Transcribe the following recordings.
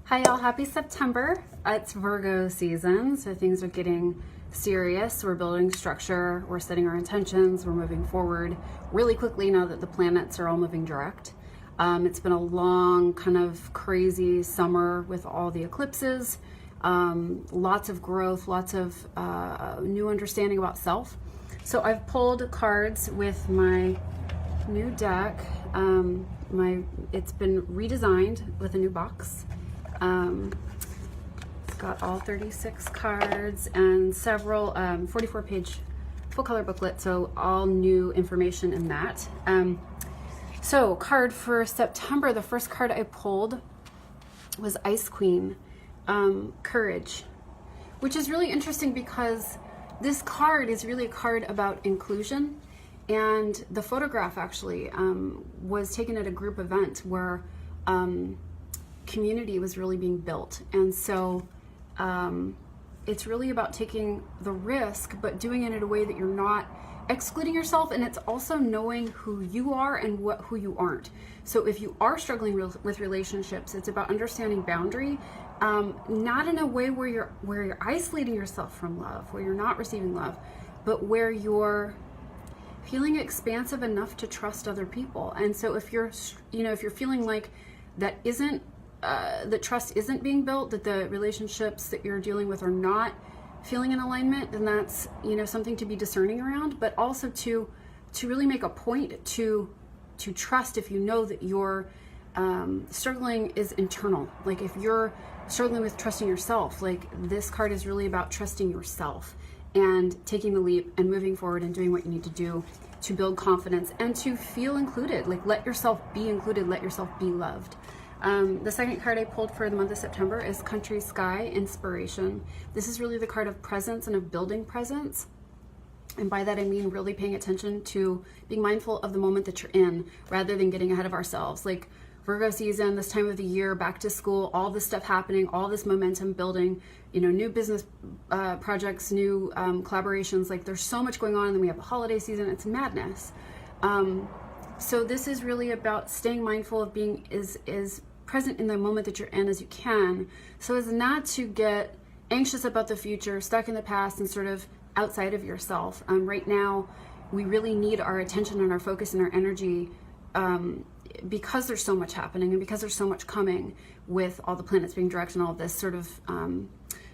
Hi y'all, happy September. It's Virgo season, so things are getting serious. We're building structure, we're setting our intentions, we're moving forward really quickly now that the planets are all moving direct. It's been a long, kind of crazy summer with all the eclipses, lots of growth, lots of new understanding about self. So I've pulled cards with my new deck. It's been redesigned with a new box. It's got all 36 cards and several 44-page full color booklet, so all new information in that. So card for September, the first card I pulled was Ice Queen, Courage, which is really interesting because this card is really a card about inclusion. And the photograph actually was taken at a group event where community was really being built. And so it's really about taking the risk, but doing it in a way that you're not excluding yourself. And it's also knowing who you are and who you aren't. So if you are struggling with relationships, it's about understanding boundary, not in a way where you're isolating yourself from love, where you're not receiving love, but where you're feeling expansive enough to trust other people. And so if you're feeling like that trust isn't being built, that the relationships that you're dealing with are not feeling in alignment, then that's, something to be discerning around, but also to really make a point to trust if you know that your struggling is internal. Like if you're struggling with trusting yourself, like this card is really about trusting yourself and taking the leap and moving forward and doing what you need to do to build confidence and to feel included. Like let yourself be included, let yourself be loved. The second card I pulled for the month of September is Country Sky, Inspiration. This is really the card of presence and of building presence. And by that I mean really paying attention to being mindful of the moment that you're in rather than getting ahead of ourselves. Like Virgo season, this time of the year, back to school, all this stuff happening, all this momentum building, new business projects, new collaborations. Like there's so much going on, and then we have the holiday season. It's madness. So this is really about staying mindful of being as present in the moment that you're in as you can, so as not to get anxious about the future, stuck in the past, and sort of outside of yourself. Right now, we really need our attention and our focus and our energy because there's so much happening and because there's so much coming with all the planets being direct and all this sort of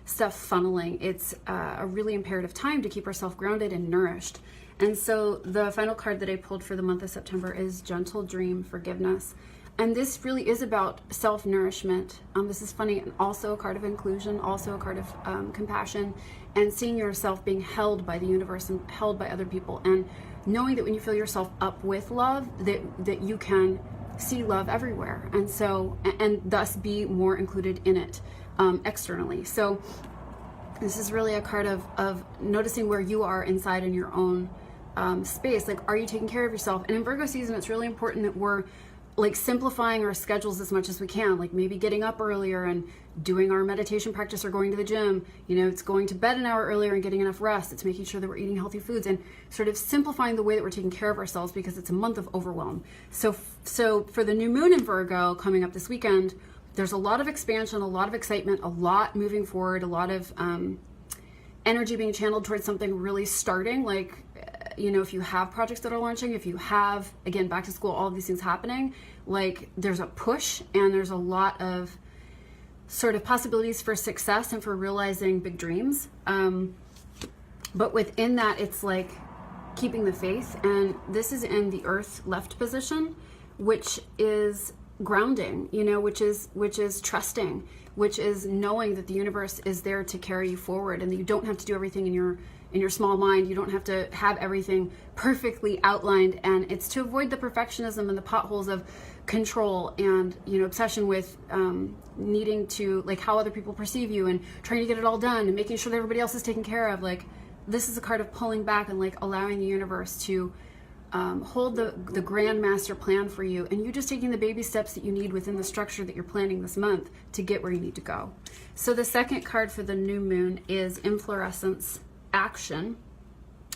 stuff funneling. It's a really imperative time to keep ourselves grounded and nourished. And so the final card that I pulled for the month of September is Gentle Dream, Forgiveness. And this really is about self-nourishment. This is funny, and also a card of inclusion, also a card of compassion, and seeing yourself being held by the universe and held by other people, and knowing that when you fill yourself up with love, that you can see love everywhere, and so and thus be more included in it externally. So this is really a card of noticing where you are inside in your own space. Like, are you taking care of yourself? And in Virgo season, it's really important that we're like simplifying our schedules as much as we can, like maybe getting up earlier and doing our meditation practice or going to the gym. It's going to bed an hour earlier and getting enough rest. It's making sure that we're eating healthy foods and sort of simplifying the way that we're taking care of ourselves, because it's a month of overwhelm. So for the new moon in Virgo coming up this weekend, there's a lot of expansion, a lot of excitement, a lot moving forward, a lot of energy being channeled towards something really starting. Like, if you have projects that are launching, if you have, again, back to school, all of these things happening, like there's a push and there's a lot of sort of possibilities for success and for realizing big dreams. But within that, it's like keeping the faith. And this is in the Earth left position, which is grounding, which is trusting, which is knowing that the universe is there to carry you forward, and that you don't have to do everything in your small mind. You don't have to have everything perfectly outlined, and it's to avoid the perfectionism and the potholes of control and obsession with needing to, like, how other people perceive you and trying to get it all done and making sure that everybody else is taken care of. Like, this is a card of pulling back and like allowing the universe to hold the grand master plan for you, and you just taking the baby steps that you need within the structure that you're planning this month to get where you need to go. So the second card for the new moon is Inflorescence, Action.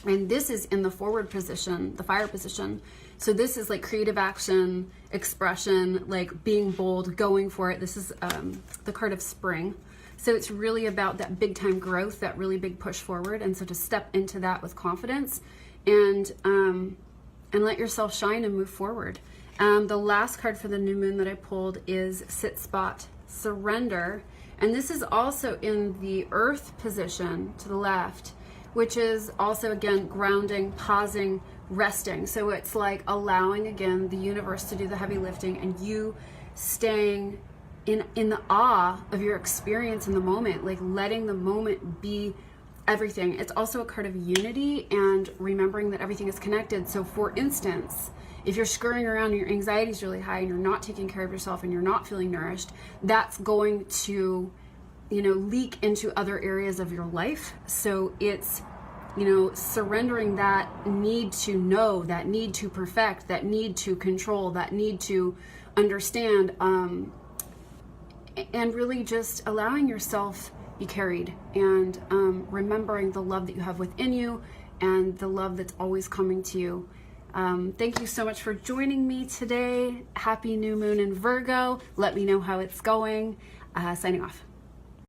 And this is in the forward position, the fire position, So this is like creative action, expression, like being bold, going for it. This is the card of spring. So it's really about that big time growth, that really big push forward. And so to step into that with confidence and let yourself shine and move forward. The last card for the new moon that I pulled is Sit Spot, Surrender. And this is also in the earth position to the left, which is also, again, grounding, pausing, resting. So it's like allowing, again, the universe to do the heavy lifting and you staying in the awe of your experience in the moment, like letting the moment be everything. It's also a card of unity and remembering that everything is connected. So for instance, if you're scurrying around and your anxiety is really high and you're not taking care of yourself and you're not feeling nourished, that's going to, leak into other areas of your life. So it's, surrendering that need to know, that need to perfect, that need to control, that need to understand, and really just allowing yourself be carried and remembering the love that you have within you and the love that's always coming to you. Thank you so much for joining me today. Happy new moon in Virgo. Let me know how it's going. Signing off.